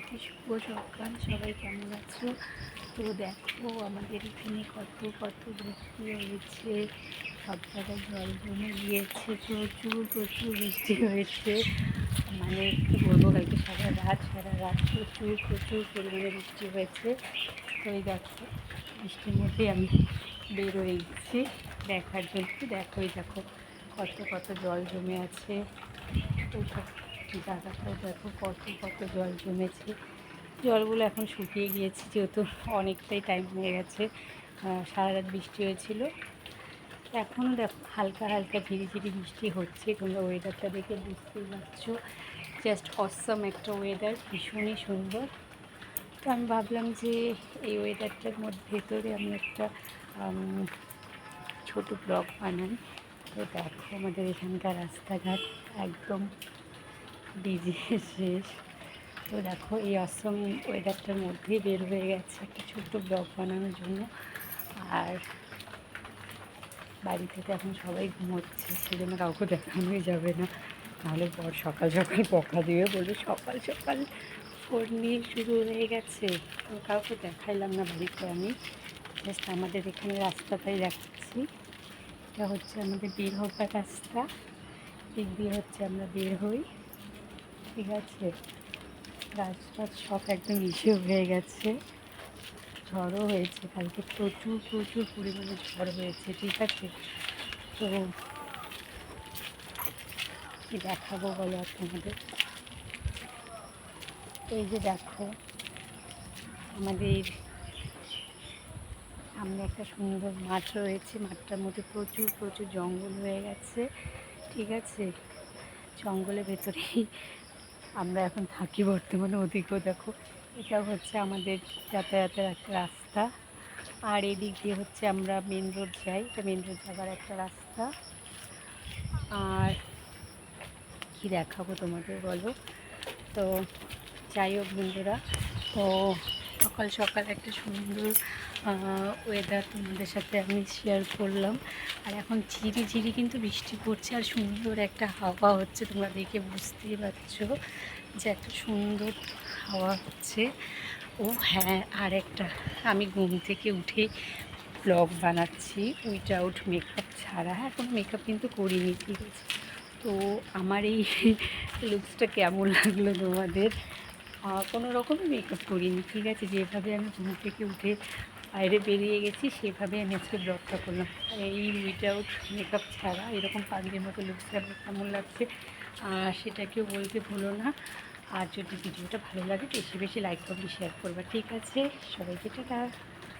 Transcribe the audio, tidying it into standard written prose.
শুভ সকাল। সবাই কেমন আছো? তো দেখো আমাদের এখানে কত কত বৃষ্টি হয়েছে, সব জায়গায় জল জমে গিয়েছে, প্রচুর প্রচুর বৃষ্টি হয়েছে। মানে কী বলবো, কালকে সারা রাত প্রচুর প্রচুর পরিমাণে বৃষ্টি হয়েছে। তো এই দেখো বৃষ্টির মধ্যে আমি বের হয়ে গেছি দেখার জন্য। দেখো এই দেখো কত কত জল জমে আছে, ওইসব জায়গাটাও দেখো কত কত জল জমেছে। জলগুলো এখন শুকিয়ে গিয়েছে, যেহেতু অনেকটাই টাইম হয়ে গেছে, সারা রাত বৃষ্টি হয়েছিল। এখনও দেখো হালকা হালকা ঝিরিঝিরি বৃষ্টি হচ্ছে। তোমরা ওয়েদারটা দেখে বুঝতেই পারছো, জাস্ট অসম একটা ওয়েদার, ভীষণই সুন্দর। তো আমি ভাবলাম যে এই ওয়েদারটার ভেতরে আমি একটা ছোট ব্লগ বানাই। তো দেখো আমাদের এখানকার রাস্তাঘাট একদম ডিজে শেষ। তো দেখো এই অসম ওয়েদারটার মধ্যেই বের হয়ে গেছে একটা ছোট্ট ব্লগ বানানোর জন্য। আর বাড়ি থেকে এখন সবাই ঘুমোচ্ছে, সেজন্য কাউকে দেখানোই যাবে না, নাহলে পর সকাল সকাল বকা দিয়ে বলবে সকাল সকাল ফোন নিয়ে শুরু হয়ে গেছে। তো কাউকে দেখাইলাম না বাড়িতে, আমি জাস্ট আমাদের এখানে রাস্তাটাই দেখাচ্ছি। এটা হচ্ছে আমাদের বের হবার রাস্তা, দিক দিয়ে হচ্ছে আমরা বের হই, ঠিক আছে। গাছ টাছ সব একদম ইসে হয়ে গেছে, ঝড়ও হয়েছে কালকে, প্রচুর প্রচুর পরিমাণে ঝড় হয়েছে, ঠিক আছে। তো কি দেখাবো বলো আপনাদের। এই যে দেখো আমাদের সামনে একটা সুন্দর মাঠ রয়েছে, মাঠটার মধ্যে প্রচুর প্রচুর জঙ্গল হয়ে গেছে, ঠিক আছে। জঙ্গলের ভেতরেই আমরা এখন থাকি বর্তমানে। ওদিকেও দেখো, এটাও হচ্ছে আমাদের যাতায়াতের একটা রাস্তা। আর এদিক দিয়ে হচ্ছে আমরা মেন রোড যাই, এটা মেন রোড যাবার একটা রাস্তা। আর কি দেখাবো তোমাদের বলো। তো যাই হোক বন্ধুরা, তো সকাল সকাল একটা সুন্দর ওয়েদার তোমাদের সাথে আমি শেয়ার করলাম। আর এখন ঝিরি ঝিরি কিন্তু বৃষ্টি পড়ছে, আর সুন্দর একটা হাওয়া হচ্ছে, তোমরা দেখে বুঝতেই পারছো যে একটা সুন্দর হাওয়া হচ্ছে। ও হ্যাঁ, আর একটা, আমি ঘুম থেকে উঠে ব্লগ বানাচ্ছি উইদাউট মেকআপ ছাড়া। হ্যাঁ, কোনো মেকআপ কিন্তু করিনি, ঠিক আছে। তো আমার এই লুকসটা কেমন লাগলো তোমাদের? কোনো রকমই মেকআপ করিনি, ঠিক আছে। যেভাবে আমি ঘুম থেকে উঠে বাইরে বেরিয়ে গেছি সেভাবে আমি আজকে ব্লগটা করলাম, এই উইদাউট মেকআপ ছাড়া। এরকম পাগলির মতো লুকসটা আমার কেমন লাগছে সেটাকেও বলতে ভুলো না। আর যদি ভিডিওটা ভালো লাগে বেশি বেশি লাইক করবে, শেয়ার করবে, ঠিক আছে। সবাইকে টাটা।